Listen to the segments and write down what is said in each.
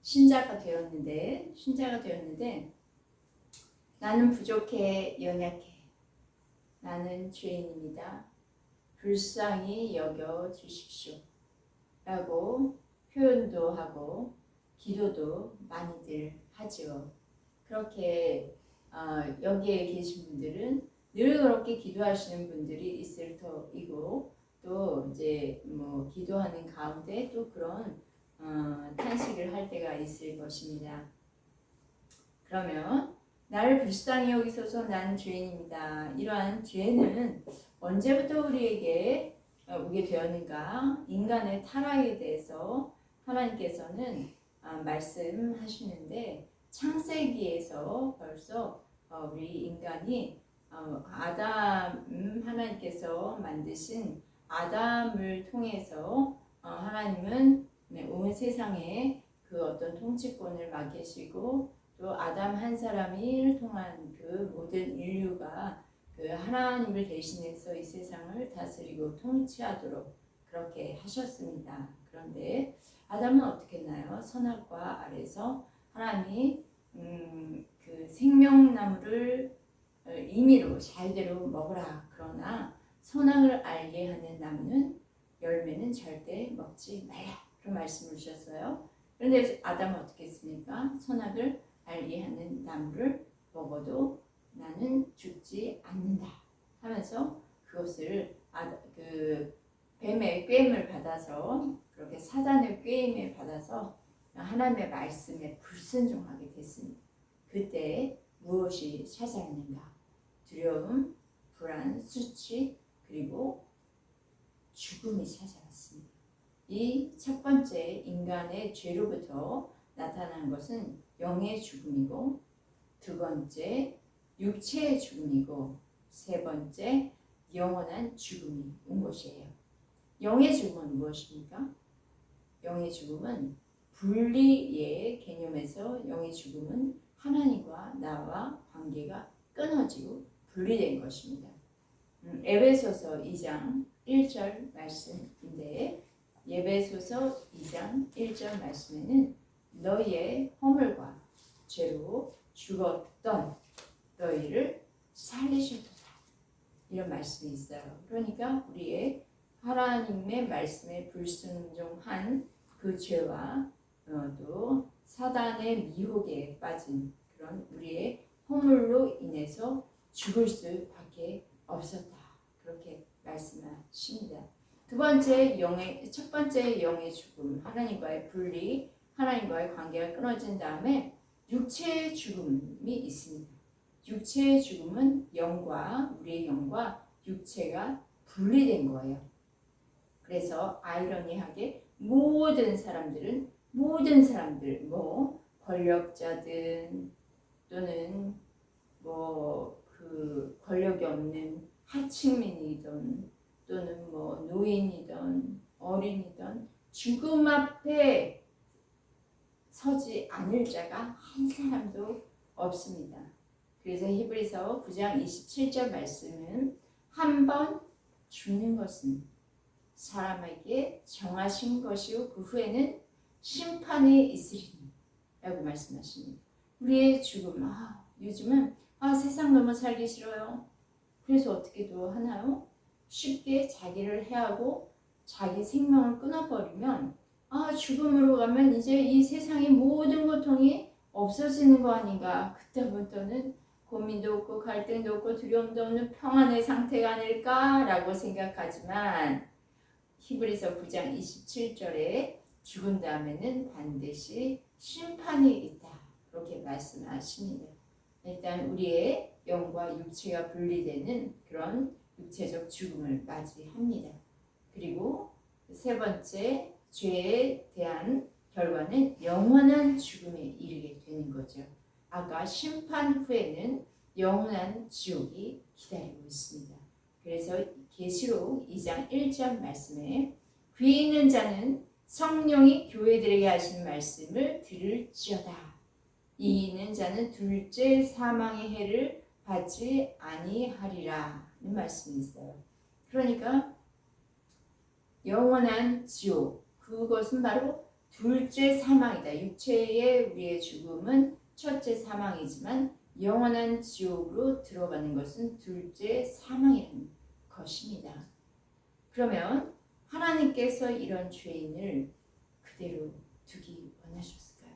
신자가 되었는데 나는 부족해 연약해 나는 죄인입니다. 불쌍히 여겨 주십시오. 라고 표현도 하고 기도도 많이들 하죠. 그렇게 여기에 계신 분들은 늘 그렇게 기도하시는 분들이 있을 터이고 또 이제 뭐 기도하는 가운데 또 그런 탄식을 할 때가 있을 것입니다. 그러면 나를 불쌍히 여기소서 나는 죄인입니다. 이러한 죄는 언제부터 우리에게 오게 되었는가? 인간의 타락에 대해서 하나님께서는 말씀하시는데 창세기에서 벌써 우리 인간이 하나님께서 만드신 아담을 통해서 하나님은 온 세상에 그 어떤 통치권을 맡기시고 또 아담 한 사람을 통한 그 모든 인류가 그 하나님을 대신해서 이 세상을 다스리고 통치하도록 그렇게 하셨습니다. 그런데 아담은 어떻게 했나요? 선악과 아래서 하나님이 그 생명나무를 임의로 잘대로 먹으라. 그러나 선악을 알게 하는 나무는 열매는 절대 먹지 말라. 그런 말씀을 주셨어요. 그런데 아담은 어떻게 했습니까? 선악을 알게 하는 나무를 먹어도 나는 죽지 않는다 하면서 그것을 뱀의 꾀임을 받아서 그렇게 사단의 꾀임을 받아서 하나님의 말씀에 불순종하게 됐습니다. 그때 무엇이 찾아왔는가? 두려움, 불안, 수치 그리고 죽음이 찾아왔습니다. 이 첫 번째 인간의 죄로부터 나타난 것은 영의 죽음이고 두 번째 육체의 죽음이고 세 번째 영원한 죽음이 온 것이에요. 영의 죽음은 무엇입니까? 영의 죽음은 분리의 개념에서 영의 죽음은 하나님과 나와 관계가 끊어지고 분리된 것입니다. 에베소서 2장 1절 말씀인데 에베소서 2장 1절 말씀에는 너희의 허물과 죄로 죽었던 너희를 살리셨도다 이런 말씀이 있어요. 그러니까 우리의 하나님의 말씀에 불순종한 그 죄와 또 사단의 미혹에 빠진 그런 우리의 허물로 인해서 죽을 수밖에 없었다. 그렇게 말씀하십니다. 첫 번째 영의 죽음, 하나님과의 분리, 하나님과의 관계가 끊어진 다음에 육체의 죽음이 있습니다. 육체의 죽음은 우리의 영과 육체가 분리된 거예요. 그래서 아이러니하게 모든 사람들, 권력자든 또는 그 권력이 없는 하층민이든 또는 노인이든 어린이든 죽음 앞에 서지 않을 자가 한 사람도 없습니다. 그래서 히브리서 9장 27절 말씀은 한 번 죽는 것은 사람에게 정하신 것이요 그 후에는 심판이 있으리니 라고 말씀하십니다. 우리의 죽음, 요즘은 세상 너무 살기 싫어요. 그래서 어떻게도 하나요? 쉽게 자기를 해하고 자기 생명을 끊어버리면 죽음으로 가면 이제 이 세상의 모든 고통이 없어지는 거 아닌가. 그때부터는 고민도 없고 갈등도 없고 두려움도 없는 평안의 상태가 아닐까라고 생각하지만 히브리서 9장 27절에 죽은 다음에는 반드시 심판이 있다. 그렇게 말씀하십니다. 일단 우리의 영과 육체가 분리되는 그런 육체적 죽음을 맞이합니다. 그리고 세 번째 죄에 대한 결과는 영원한 죽음에 이르게 되는 거죠. 아까 심판 후에는 영원한 지옥이 기다리고 있습니다. 그래서 계시록 2장 1절 말씀에 귀 있는 자는 성령이 교회들에게 하신 말씀을 들을지어다. 이 있는 자는 둘째 사망의 해를 받지 아니하리라 는 말씀이 있어요. 그러니까 영원한 지옥, 그것은 바로 둘째 사망이다. 육체의 우리의 죽음은 첫째 사망이지만 영원한 지옥으로 들어가는 것은 둘째 사망이라는 것입니다. 그러면 하나님께서 이런 죄인을 그대로 두기 원하셨을까요?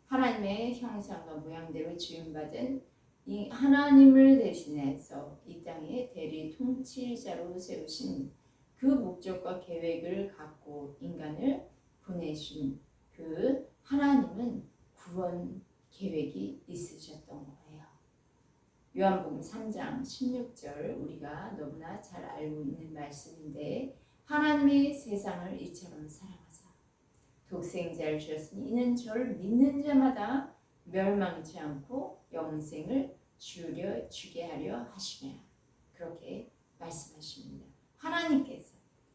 하나님의 형상과 모양대로 지음받은 이 하나님을 대신해서 이 땅에 대리 통치자로 세우신 그 목적과 계획을 갖고 인간을 보내신 그 하나님은 구원 계획이 있으셨던 거예요. 요한복음 3장 16절 우리가 너무나 잘 알고 있는 말씀인데 하나님이 세상을 이처럼 사랑하사 독생자를 주셨으니 이는 저를 믿는 자마다 멸망치 않고 영생을 주게 하려 하시며 그렇게 말씀하십니다.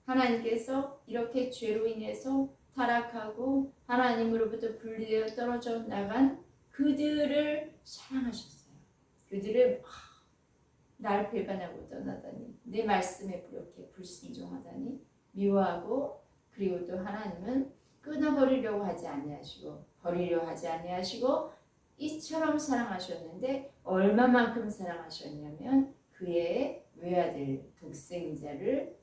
하나님께서 이렇게 죄로 인해서 타락하고 하나님으로부터 분리되어 떨어져 나간 그들을 사랑하셨어요. 그들을 날 배반하고 떠나다니 내 말씀에 그렇게 불순종하다니 미워하고 그리고 또 하나님은 끊어버리려고 하지 아니하시고 버리려 하지 아니하시고 이처럼 사랑하셨는데 얼마만큼 사랑하셨냐면 그의 외아들 독생자를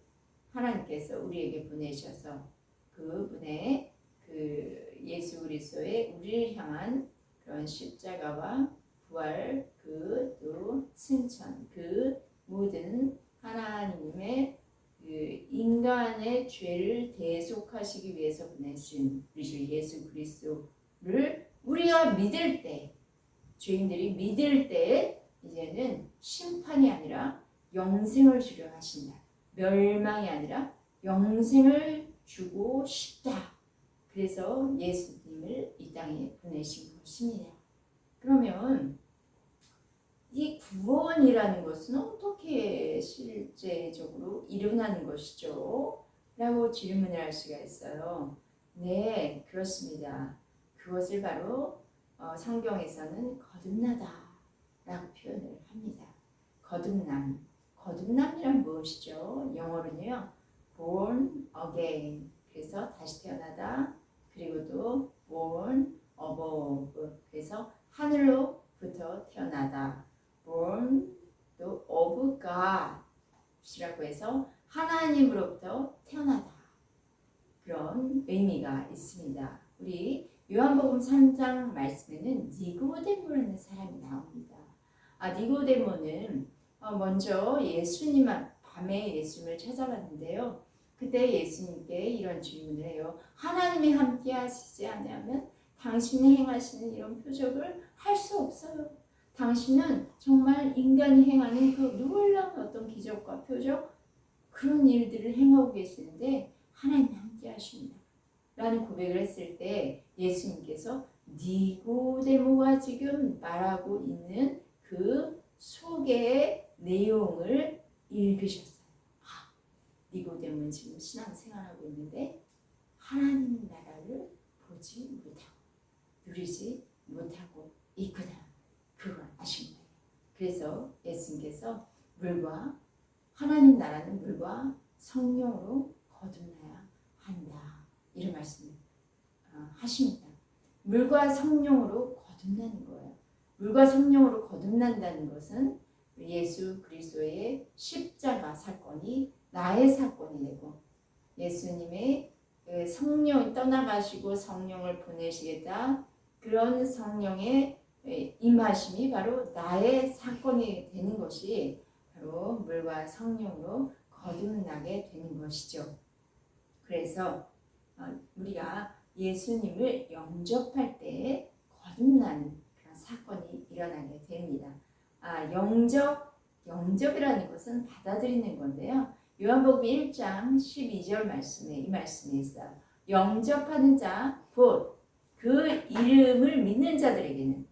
하나님께서 우리에게 보내셔서 그분의 그 예수 그리스도의 우리를 향한 그런 십자가와 부활 또 승천 그 모든 하나님의 그 인간의 죄를 대속하시기 위해서 보내신 우리 예수 그리스도를 우리가 믿을 때 죄인들이 믿을 때 이제는 심판이 아니라 영생을 주려 하신다. 멸망이 아니라 영생을 주고 싶다. 그래서 예수님을 이 땅에 보내신 것입니다. 그러면 이 구원이라는 것은 어떻게 실제적으로 일어나는 것이죠? 라고 질문을 할 수가 있어요. 네, 그렇습니다. 그것을 바로 성경에서는 거듭나다 라고 표현을 합니다. 거듭남이란 무엇이죠? 영어로는요. born again. 그래서 다시 태어나다. 그리고 또 born above. 그래서 하늘로부터 태어나다. born 또 of God이라고 해서 하나님으로부터 태어나다. 그런 의미가 있습니다. 우리 요한복음 3장 말씀에는 니고데모라는 사람이 나옵니다. 니고데모는 먼저 밤에 예수님을 찾아갔는데요. 그때 예수님께 이런 질문을 해요. 하나님이 함께 하시지 않으면 당신이 행하시는 이런 표적을 할 수 없어요. 당신은 정말 인간이 행하는 그 놀라운 어떤 기적과 표적 그런 일들을 행하고 계시는데 하나님이 함께 하십니다. 라는 고백을 했을 때 예수님께서 니고데모가 지금 말하고 있는 그 속의 내용을 읽으셨어요. 니고데모는 지금 신앙생활하고 있는데 하나님 나라를 보지 못하고 누리지 못하고 있구나. 그걸 아신 거예요. 그래서 예수님께서 하나님 나라는 물과 성령으로 거듭나야 한다. 이런 말씀을 하십니다. 물과 성령으로 거듭나는 거예요. 물과 성령으로 거듭난다는 것은 예수 그리스도의 십자가 사건이 나의 사건이 되고 예수님의 성령이 떠나가시고 성령을 보내시겠다. 그런 성령의 임하심이 바로 나의 사건이 되는 것이 바로 물과 성령으로 거듭나게 되는 것이죠. 그래서 우리가 예수님을 영접할 때 거듭나는 그런 사건이 일어나게 됩니다. 영접이라는 것은 받아들이는 건데요. 요한복음 1장 12절 말씀에 이 말씀이 있어요. 영접하는 자, 곧 그 이름을 믿는 자들에게는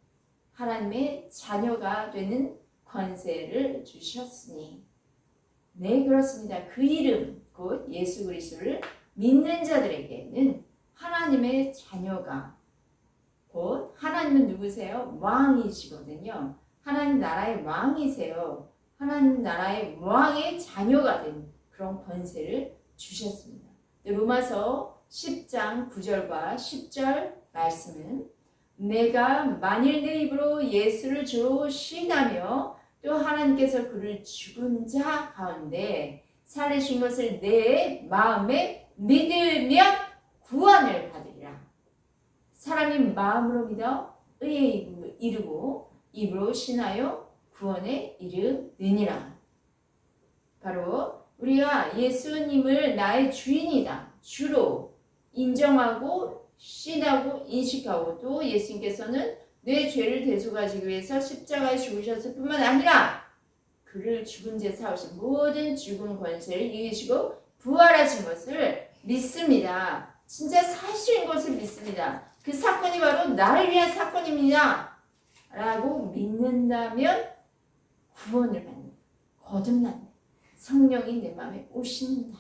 하나님의 자녀가 되는 권세를 주셨으니. 네, 그렇습니다. 그 이름, 곧 예수 그리스도를 믿는 자들에게는 하나님의 자녀가, 곧 하나님은 누구세요? 왕이시거든요. 하나님 나라의 왕이세요. 하나님 나라의 왕의 자녀가 된 그런 권세를 주셨습니다. 로마서 10장 9절과 10절 말씀은 내가 만일 내 입으로 예수를 주 시인하며 또 하나님께서 그를 죽은 자 가운데 살리신 것을 내 마음에 믿으면 구원을 받으리라. 사람이 마음으로 믿어 의에 이르고 입으로 신하여 구원에 이르느니라. 바로 우리가 예수님을 나의 주인이다, 주로 인정하고 신하고 인식하고 또 예수님께서는 내 죄를 대속하시기 위해서 십자가에 죽으셨을 뿐만 아니라 그를 죽은 자 사오신 모든 죽은 권세를 이기시고 부활하신 것을 믿습니다. 진짜 사실인 것을 믿습니다. 그 사건이 바로 나를 위한 사건입니다 라고 믿는다면 구원을 받는, 거듭나는, 성령이 내 마음에 오신다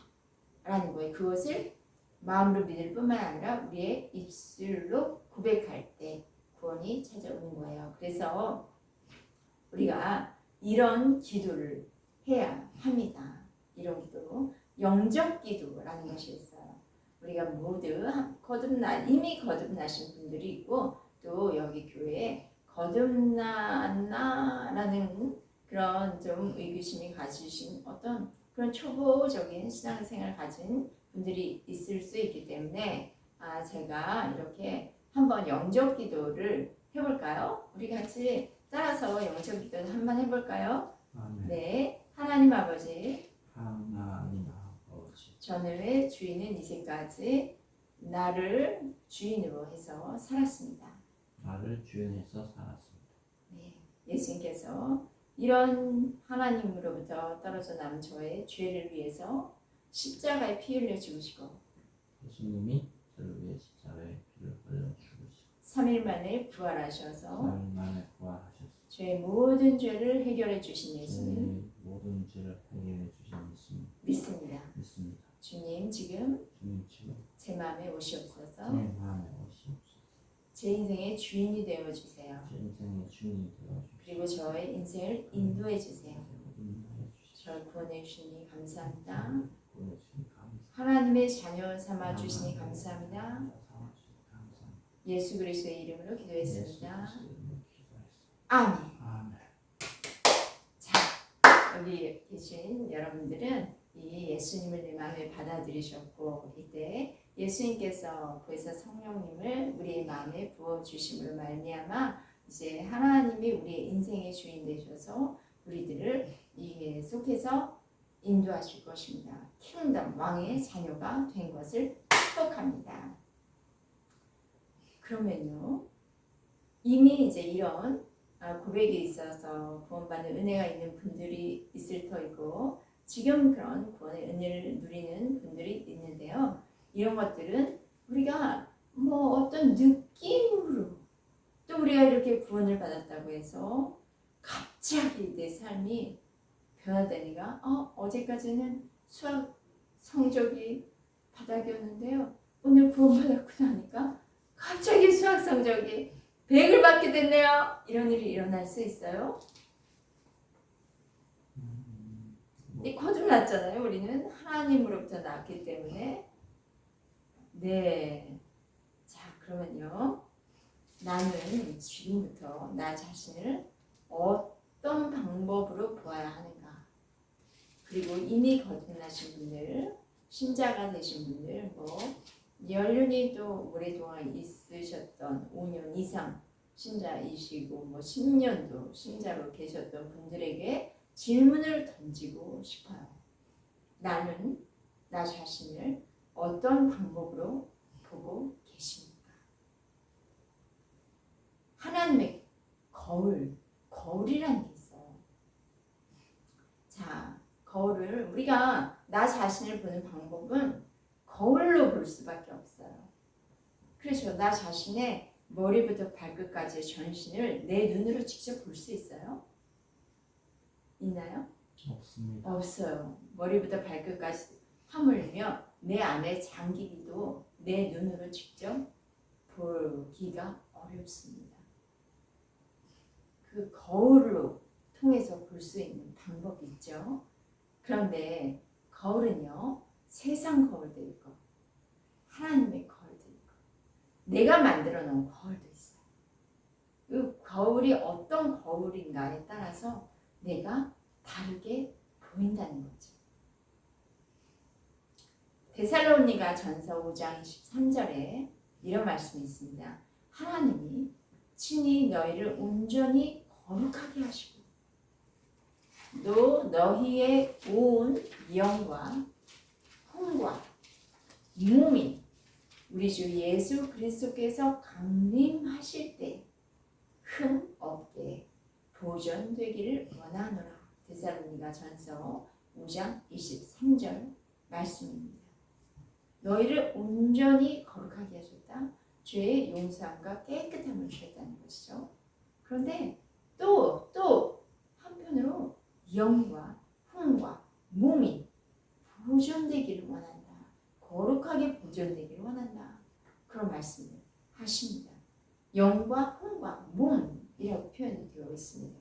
라는 거예요. 그것을 마음으로 믿을 뿐만 아니라 우리의 입술로 고백할 때 구원이 찾아오는 거예요. 그래서 우리가 이런 기도를 해야 합니다. 이런 기도, 영적 기도라는 것이 있어요. 우리가 모두 이미 거듭나신 분들이 있고 또 여기 교회에 거듭나라는 그런 좀 의구심이 가지신 어떤 그런 초보적인 신앙생활을 가진 분들이 있을 수 있기 때문에 제가 이렇게 한번 영적 기도를 해볼까요? 우리 같이 따라서 영적 기도를 한번 해볼까요? 네, 하나님 아버지, 전후의 주인은 이제까지 나를 주인으로 해서 살았습니다. 나를 주인해서 살았습니다. 네, 예수님께서 이런 하나님으로부터 떨어져 남은 저의 죄를 위해서 십자가에 피 흘려 죽으시고 예수님이 저를 위해 십자가에 피를 흘려 죽으시고 3일 만에 부활하셔서 3일 만에 부활하셨습니다. 죄의 모든 죄를 해결해 주신 제 예수님 모든 죄를 해결해 주신 예수님 믿습니다. 믿습니다. 주님 지금 주님 지금 제 마음에 오시옵소서. 제 마음에 오시옵소서. 제 인생의 주인이 되어 주세요. 제 인생의 주인이 되어 주시고 그리고 저의 인생을 인도해 주세요. 인도해 주시고 저를 구원해 주시니 감사합니다. 구원해 주시니 감사합니다. 하나님의 자녀 삼아 주시니 감사합니다. 삼아 주시니 감사합니다. 예수 그리스도의 이름으로 기도했습니다. 예수 그리스도의 이름으로 기도했습니다. 아멘. 아멘. 자, 여기 계신 여러분들은 이 예수님을 내 마음에 받아들이셨고 이때 예수님께서 보혜사 성령님을 우리의 마음에 부어주심으로 말미암아 이제 하나님이 우리의 인생의 주인 되셔서 우리들을 이 속에서 인도하실 것입니다. 킹덤 왕의 자녀가 된 것을 축복합니다. 그러면요, 이미 이제 이런 고백이 있어서 구원받는 은혜가 있는 분들이 있을 터이고 지금 그런 구원의 은혜를 누리는 분들이 있는데요. 이런 것들은 우리가 뭐 어떤 느낌으로 또 우리가 이렇게 구원을 받았다고 해서 갑자기 내 삶이 변화되니까 어제까지는 수학 성적이 바닥이었는데요. 오늘 구원받았고 나니까 갑자기 수학 성적이 100을 받게 됐네요. 이런 일이 일어날 수 있어요. 거듭났잖아요. 우리는 하나님으로부터 났기 때문에. 네. 자, 그러면요. 나는 지금부터 나 자신을 어떤 방법으로 보아야 하는가. 그리고 이미 거듭나신 분들, 신자가 되신 분들, 뭐 연륜이 또 오랫동안 있으셨던 5년 이상 신자이시고 뭐 10년도 신자로 계셨던 분들에게 질문을 던지고 싶어요. 나는 나 자신을 어떤 방법으로 보고 계십니까? 하나님의 거울이라는 게 있어요. 자, 거울을 우리가 나 자신을 보는 방법은 거울로 볼 수밖에 없어요. 그렇죠. 나 자신의 머리부터 발끝까지의 전신을 내 눈으로 직접 볼 수 있어요? 있나요? 없습니다. 없어요. 머리부터 발끝까지 하물며 내 안에 장기기도 내 눈으로 직접 보기가 어렵습니다. 그 거울로 통해서 볼 수 있는 방법이 있죠. 그런데 거울은요, 세상 거울도 있고 하나님의 거울도 있고 내가 만들어 놓은 거울도 있어요. 그 거울이 어떤 거울인가에 따라서 내가 다르게 보인다는 거죠. 데살로니가 전서 5장 23절에 이런 말씀이 있습니다. 하나님이 친히 너희를 온전히 거룩하게 하시고 또 너희의 온 영과 혼과 몸이 우리 주 예수 그리스도께서 강림하실 때 흠 없게 보존되기를 원하노라. 데살로니가 전서 5장 23절 말씀입니다. 너희를 온전히 거룩하게 하셨다. 죄의 용서함과 깨끗함을 주셨다는 것이죠. 그런데 또 한편으로 영과 혼과 몸이 보존되기를 원한다. 거룩하게 보존되기를 원한다. 그런 말씀을 하십니다. 영과 혼과 몸이라고 표현이 되어 있습니다.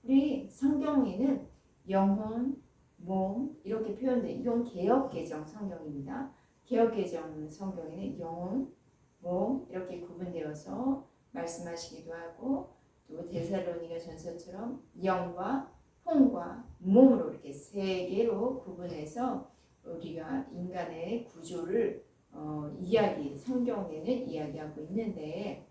우리 성경에는 영혼, 몸 이렇게 표현돼. 이건 개역개정 성경입니다. 개역개정 성경에는 영혼, 몸 이렇게 구분되어서 말씀하시기도 하고 또 데살로니가 전서처럼 영과 혼과 몸으로 이렇게 세 개로 구분해서 우리가 인간의 구조를 성경에는 이야기하고 있는데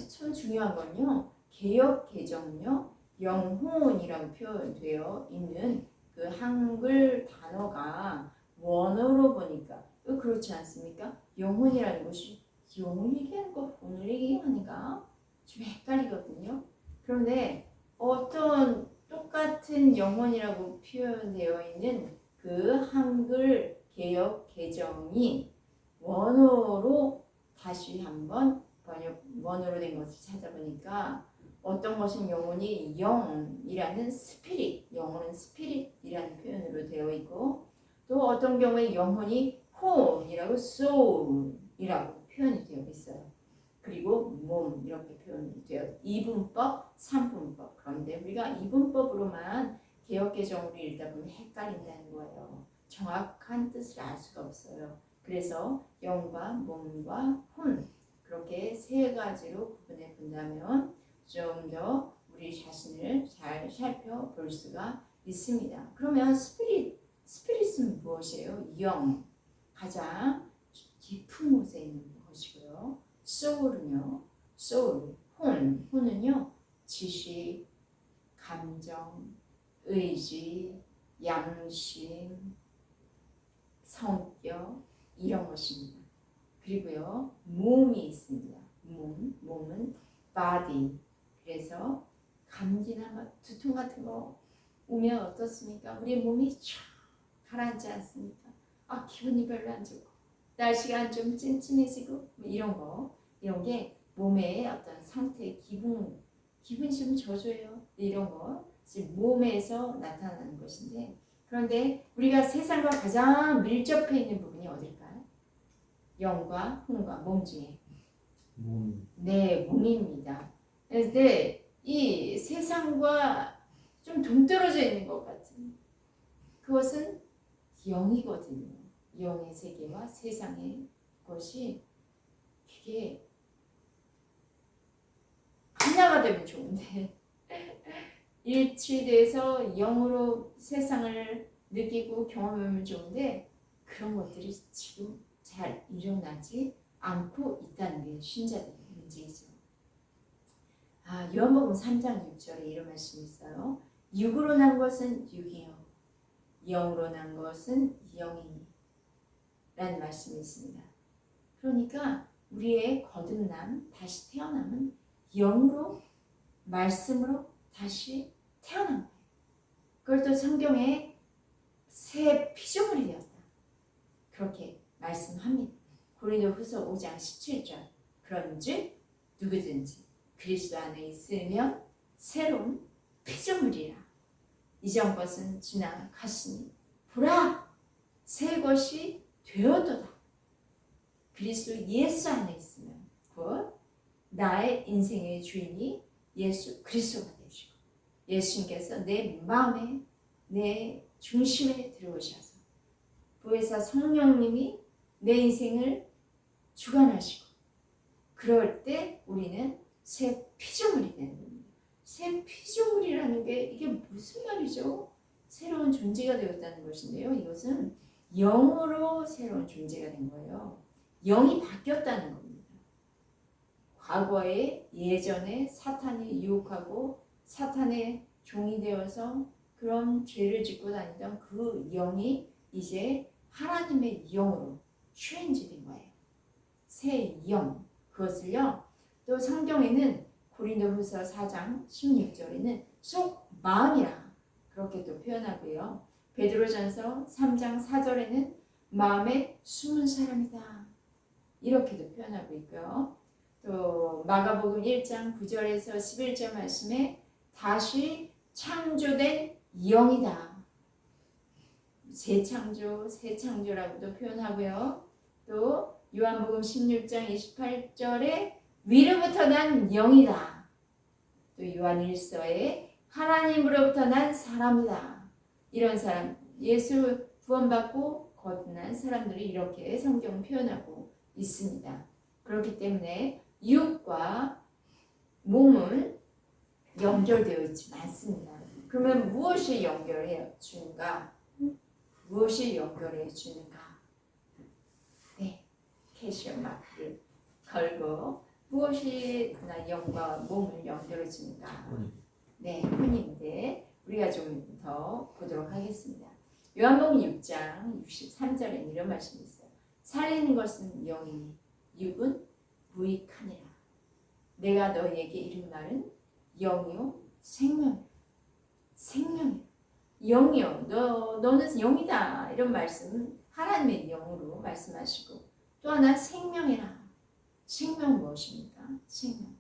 참 중요한 건요. 개역 개정은요. 영혼이라고 표현되어 있는 그 한글 단어가 원어로 보니까 그렇지 않습니까? 영혼이라는 것이 영혼 얘기하는 거 혼을 얘기하니까 좀 헷갈리거든요. 그런데 어떤 똑같은 영혼이라고 표현되어 있는 그 한글 개역 개정이 원어로 다시 한번 원어로 된 것을 찾아보니까 어떤 것은 영혼이 영이라는 스피릿, 영혼은 스피릿이라는 표현으로 되어 있고 또 어떤 경우에 영혼이 홈이라고 soul이라고 표현이 되어 있어요. 그리고 몸 이렇게 표현이 되어 이분법, 삼분법. 그런데 우리가 이분법으로만 개역개정으로 읽다 보면 헷갈린다는 거예요. 정확한 뜻을 알 수가 없어요. 그래서 영과 몸과 혼 그렇게 세 가지로 구분해 본다면 좀 더 우리 자신을 잘 살펴볼 수가 있습니다. 그러면 스피릿은 무엇이에요? 영, 가장 깊은 곳에 있는 것이고요. 소울은요, 혼은요, 지식, 감정, 의지, 양심, 성격 이런 것입니다. 그리고요, 몸이 있습니다. 몸은 body. 그래서 감기나 두통 같은 거 오면 어떻습니까? 우리 몸이 쫙 가라앉지 않습니까? 기분이 별로 안 좋고 날씨가 좀 찜찜해지고 이런 게 몸의 어떤 상태, 기분이 좀 저조해요. 이런 거 지금 몸에서 나타나는 것인데 그런데 우리가 세상과 가장 밀접해 있는 부분이 어딜까요? 영과 혼과 몸 중에 네, 몸입니다. 그런데 이 세상과 좀 동떨어져 있는 것 같은 그것은 영이거든요. 영의 세계와 세상의 것이 그게 하나가 되면 좋은데 일치돼서 영으로 세상을 느끼고 경험하면 좋은데 그런 것들이 지금 잘 일어나지 않고 있다는 게 신자들의 문제이죠. 요한복음 3장 6절에 이런 말씀이 있어요. 육으로 난 것은 육이요 영으로 난 것은 영이니 라는 말씀이 있습니다. 그러니까 우리의 거듭남, 다시 태어남은 영으로 말씀으로 다시 태어난 거예요. 그걸 또 성경에 새 피조물이 되었다. 그렇게 말씀합니다. 고린도후서 5장 17절 그런즉 누구든지 그리스도 안에 있으면 새로운 피조물이라 이전 것은 지나갔으니 보라 새 것이 되었도다. 그리스도 예수 안에 있으면 곧 나의 인생의 주인이 예수 그리스도가 되시고 예수님께서 내 마음에 내 중심에 들어오셔서 보혜사 성령님이 내 인생을 주관하시고 그럴 때 우리는 새 피조물이 되는 겁니다. 새 피조물이라는 게 이게 무슨 말이죠? 새로운 존재가 되었다는 것인데요. 이것은 영으로 새로운 존재가 된 거예요. 영이 바뀌었다는 겁니다. 과거에 예전에 사탄이 유혹하고 사탄의 종이 되어서 그런 죄를 짓고 다니던 그 영이 이제 하나님의 영으로 체인지된 거예요. 새 영. 그것을요. 또 성경에는 고린도후서 4장 16절에는 속 마음이라 그렇게 또 표현하고요. 베드로전서 3장 4절에는 마음에 숨은 사람이다. 이렇게도 표현하고 있고요. 또 마가복음 1장 9절에서 11절 말씀에 다시 창조된 영이다. 재창조, 새 창조라고도 표현하고요. 또 요한복음 16장 28절에 위로부터 난 영이다. 또 요한 1서에 하나님으로부터 난 사람이다. 이런 사람, 예수 구원받고 거듭난 사람들이 이렇게 성경 표현하고 있습니다. 그렇기 때문에 육과 몸은 연결되어 있지 않습니다. 그러면 무엇이 연결해 주는가? 무엇이 연결해 주는가? 네, 캐시어 마크를 걸고 무엇이 나 영과 몸을 연결해 주는가? 네, 혼인데 우리가 좀 더 보도록 하겠습니다. 요한복음 6장 63절에 이런 말씀이 있어요. 살리는 것은 영이니 육은 무익하니라. 내가 너희에게 이른 말은 영이요 생명이라. 생명이라. 영이요. 너는 영이다. 이런 말씀은 하나님의 영으로 말씀하시고 또 하나 생명이라. 생명은 무엇입니까? 생명.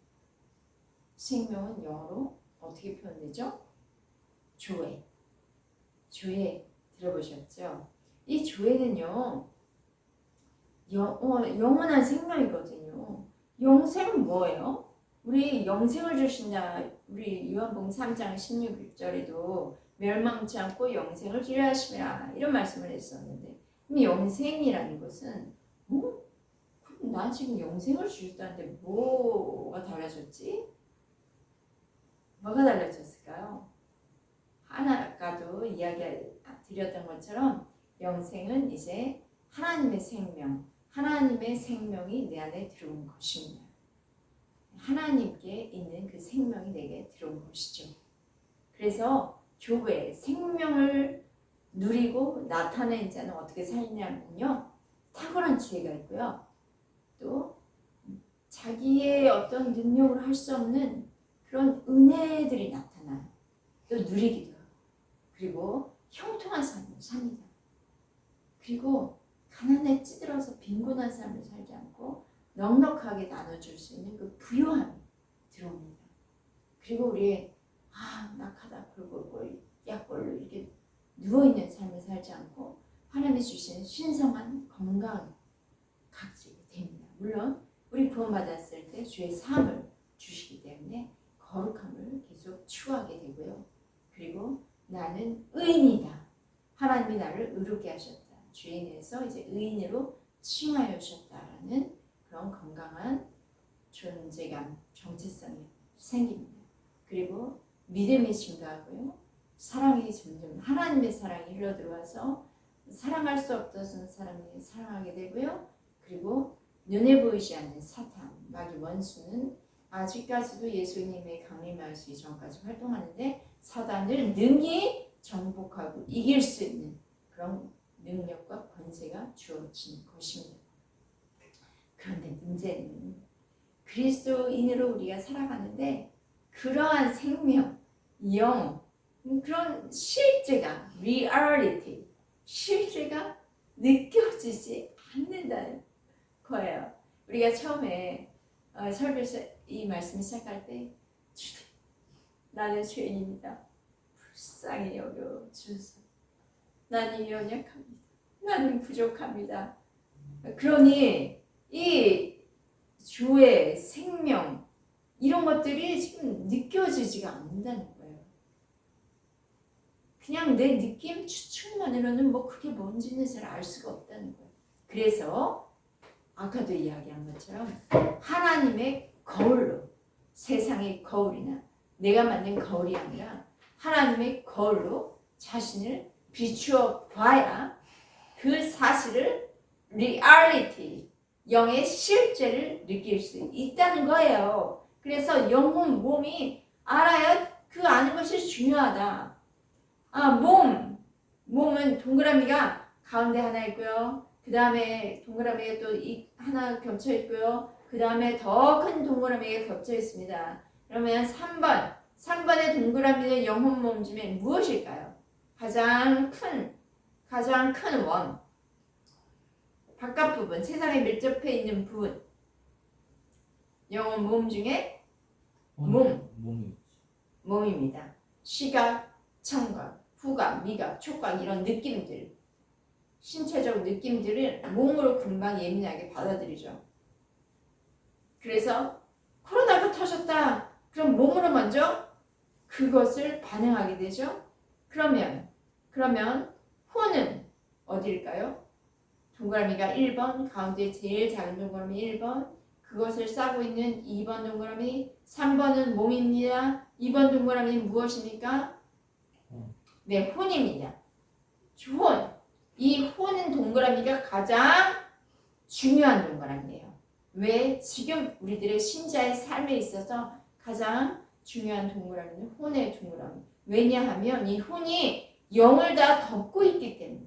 생명은 영어로 어떻게 표현되죠? 조회. 조회 들어보셨죠? 이 조회는요. 영원한 생명이거든요. 영생은 뭐예요? 우리 영생을 주신다. 우리 요한복음 3장 16절에도 멸망치 않고 영생을 기대하심이라 이런 말씀을 했었는데 그럼 영생이라는 것은 나 지금 영생을 주셨다는데 뭐가 달라졌지? 뭐가 달라졌을까요? 아까도 이야기 드렸던 것처럼 영생은 이제 하나님의 생명, 하나님의 생명이 내 안에 들어온 것입니다. 하나님께 있는 그 생명이 내게 들어온 것이죠. 그래서 교회 생명을 누리고 나타낸 자는 어떻게 살냐면요. 탁월한 지혜가 있고요. 또 자기의 어떤 능력으로 할 수 없는 그런 은혜들이 나타나요. 또 누리기도 하고. 그리고 형통한 삶을 삽니다. 그리고 가난에 찌들어서 빈곤한 삶을 살지 않고 넉넉하게 나눠줄 수 있는 그 부요함이 들어옵니다. 그리고 우리의 낙하다 굴골골 약골로 이렇게 누워있는 삶을 살지 않고 하나님이 주시는 신성한 건강을 갖게 됩니다. 물론 우리 구원받았을 때 주의 삶을 주시기 때문에 거룩함을 계속 추구하게 되고요. 그리고 나는 의인이다. 하나님이 나를 의롭게 하셨다. 죄인에서 이제 의인으로 칭하여 주셨다라는 그런 건강한 존재감, 정체성이 생깁니다. 그리고 믿음이 증가하고요. 사랑이 점점 하나님의 사랑이 흘러들어와서 사랑할 수 없던 사람이 사랑하게 되고요. 그리고 눈에 보이지 않는 사탄, 마귀 원수는 아직까지도 예수님의 강림하시기 전까지 활동하는데 사단을 능히 정복하고 이길 수 있는 그런 능력과 권세가 주어진 것입니다. 그런데 문제는 그리스도인으로 우리가 살아가는데 그러한 생명, 영, 그런 실제가 reality, 실제가 느껴지지 않는다는 거예요. 우리가 처음에 설교에서 이 말씀 시작할 때 나는 죄인입니다. 불쌍히 여겨 주소서. 나는 연약합니다. 나는 부족합니다. 그러니 이 주의 생명 이런 것들이 지금 느껴지지가 않는다는 거예요. 그냥 내 느낌 추측만으로는 뭐 그게 뭔지는 잘 알 수가 없다는 거예요. 그래서 아까도 이야기한 것처럼 하나님의 거울로 세상의 거울이나 내가 만든 거울이 아니라 하나님의 거울로 자신을 비추어 봐야 그 사실을 리얼리티, 영의 실제를 느낄 수 있다는 거예요. 그래서 영혼, 몸이 알아야 그 아는 것이 중요하다. 몸은 동그라미가 가운데 하나 있고요. 그 다음에 동그라미가 또 하나 겹쳐 있고요. 그 다음에 더 큰 동그라미가 겹쳐 있습니다. 그러면 3번의 동그라미는 영혼 몸 중에 무엇일까요? 가장 큰 원. 바깥 부분, 세상에 밀접해 있는 부분. 영혼 몸 중에 몸입니다. 시각, 청각, 후각, 미각, 촉각 이런 느낌들, 신체적 느낌들을 몸으로 금방 예민하게 받아들이죠. 그래서 코로나가 터졌다. 그럼 몸으로 먼저 그것을 반응하게 되죠. 그러면 혼은 어디일까요? 동그라미가 1번, 가운데 제일 작은 동그라미 1번, 그것을 싸고 있는 2번 동그라미, 3번은 몸입니다. 2번 동그라미는 무엇입니까? 네, 혼입니다. 이 혼은 동그라미가 가장 중요한 동그라미예요. 왜? 지금 우리들의 신자의 삶에 있어서 가장 중요한 동그라미는 혼의 동그라미. 왜냐하면 이 혼이 영을 다 덮고 있기 때문에.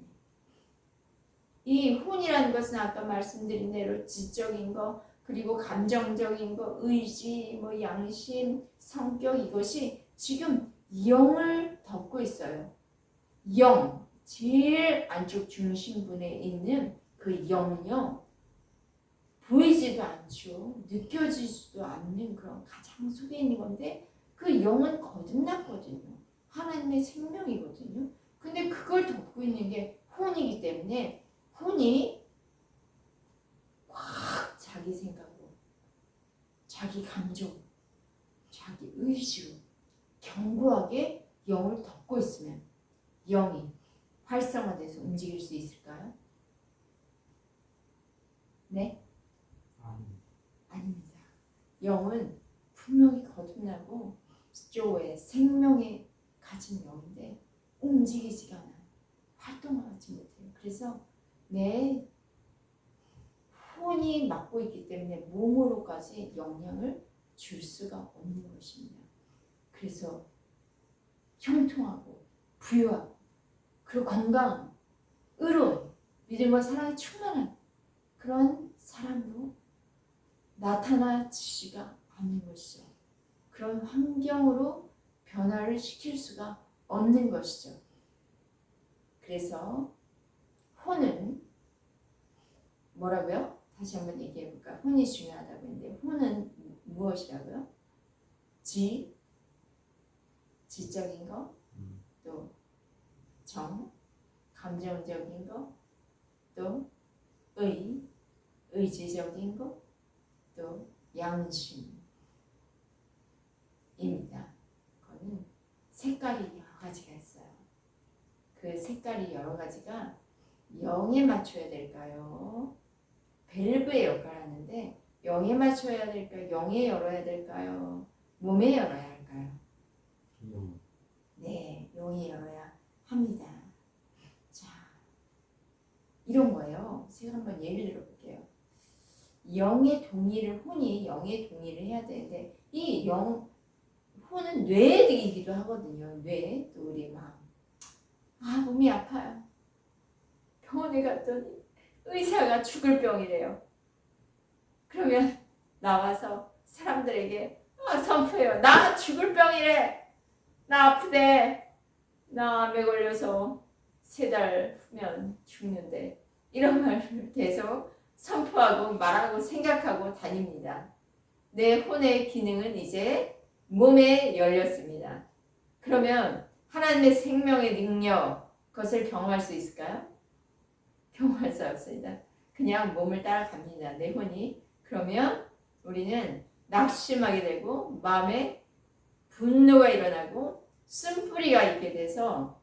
이 혼이라는 것은 아까 말씀드린 대로 지적인 거, 그리고 감정적인 거, 의지, 양심, 성격 이것이 지금 영을 덮고 있어요. 영, 제일 안쪽 중심부에 있는 그 영은요. 보이지도 않죠. 느껴지지도 않는 그런 가장 속에 있는 건데 그 영은 거듭났거든요. 하나님의 생명이거든요. 근데 그걸 덮고 있는 게 혼이기 때문에 혼이 확 자기 생각으로, 자기 감정, 자기 의지로 견고하게 영을 덮고 있으면 영이 활성화돼서 움직일 수 있을까요? 네? 아닙니다. 영은 분명히 거듭나고 조의 생명에 가진 영인데 움직이지가 않아요. 활동하지 못해요. 그래서 내 혼이 맡고 있기 때문에 몸으로까지 영향을 줄 수가 없는 것입니다. 그래서 형통하고 부유하고 그리고 건강한 의로운 믿음과 사랑에 충만한 그런 사람으로 나타나지가 않는 것이죠. 그런 환경으로 변화를 시킬 수가 없는 것이죠. 그래서 혼은 뭐라고요? 다시 한번 얘기해 볼까? 혼이 중요하다고 했는데 혼은 무엇이라고요? 지적인 거, 또 정, 감정적인 거, 또 의지적인 거, 또 양심입니다. 그거는 색깔이 여러 가지가 있어요. 그 색깔이 여러 가지가 영에 맞춰야 될까요? 밸브의 역할을 하는데 영에 맞춰야 될까요? 영에 열어야 될까요? 몸에 열어야 할까요? 네, 영에 열어야 합니다. 자, 이런 거예요. 제가 한번 예를 들어볼게요. 혼이 영의 동의를 해야 되는데 이 혼은 뇌이기도 하거든요. 뇌, 또 우리 마음. 몸이 아파요. 병원에 갔더니 의사가 죽을 병이래요. 그러면 나와서 사람들에게 선포해요. 나 죽을 병이래. 나 아프대. 나 암에 걸려서 3달 후면 죽는데. 이런 말을 계속 선포하고 말하고 생각하고 다닙니다. 내 혼의 기능은 이제 몸에 열렸습니다. 그러면 하나님의 생명의 능력, 그것을 경험할 수 있을까요? 경험할 수 없습니다. 그냥 몸을 따라갑니다. 내 혼이. 그러면 우리는 낙심하게 되고 마음에 분노가 일어나고 쓴뿌리가 있게 돼서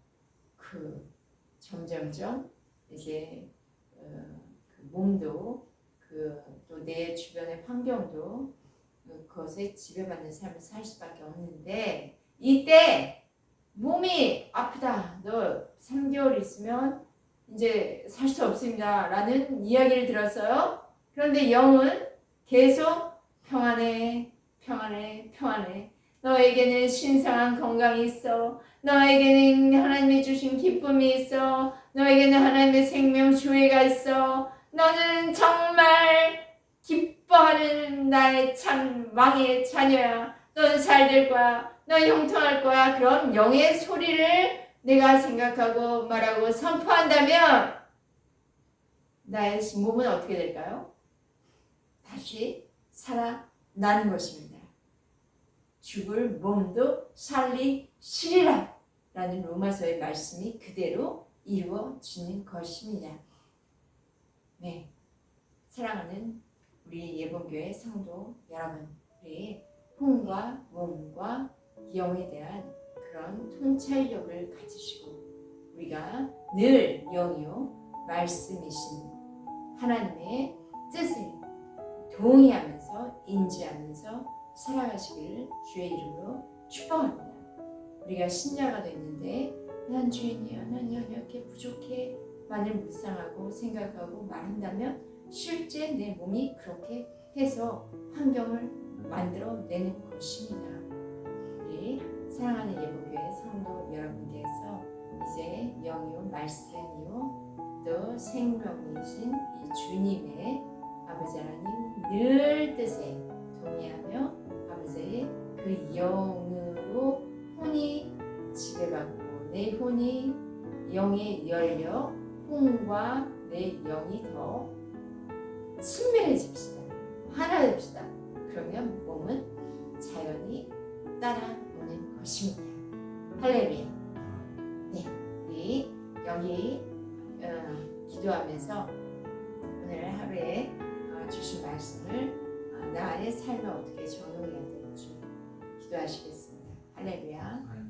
점점점 이제 그 몸도 또 내 주변의 환경도 그것에 지배받는 삶을 살 수밖에 없는데 이때 몸이 아프다. 너 3개월 있으면 이제 살 수 없습니다. 라는 이야기를 들었어요. 그런데 영은 계속 평안해, 평안해, 평안해. 너에게는 신성한 건강이 있어. 너에게는 하나님이 주신 기쁨이 있어. 너에게는 하나님의 생명 주의가 있어. 너는 정말 기뻐하는 나의 참 왕의 자녀야. 너는 잘 될 거야. 너는 형통할 거야. 그런 영의 소리를 내가 생각하고 말하고 선포한다면 나의 몸은 어떻게 될까요? 다시 살아나는 것입니다. 죽을 몸도 살리시리라 라는 로마서의 말씀이 그대로 이루어지는 것입니다. 네, 사랑하는 우리 예본교회 성도 여러분, 우리 혼과 몸과 영에 대한 그런 통찰력을 가지시고 우리가 늘 영이요 말씀이신 하나님의 뜻을 동의하면서 인지하면서 살아가시기를 주의 이름으로 축복합니다. 우리가 신자가 됐는데 난 죄인이야, 난 연약해, 부족해 만을 묵상하고 생각하고 말한다면 실제 내 몸이 그렇게 해서 환경을 만들어내는 것입니다. 우리 사랑하는 예복교회 성도 여러분께서 이제 영이요 말씀이요 또 생명이신 이 주님의 아버지 하나님 늘 뜻에 동의하며 아버지의 그 영으로 혼이 지배받고 내 혼이 영에 열려 혼과 내 영이 더 친밀해집시다. 하나 됩시다. 그러면 몸은 자연히 따라오는 것입니다. 할렐루야. 네, 우리 여기 기도하면서 오늘 하루에 주신 말씀을 나의 삶에 어떻게 적용해야 될지 기도하시겠습니다. 할렐루야.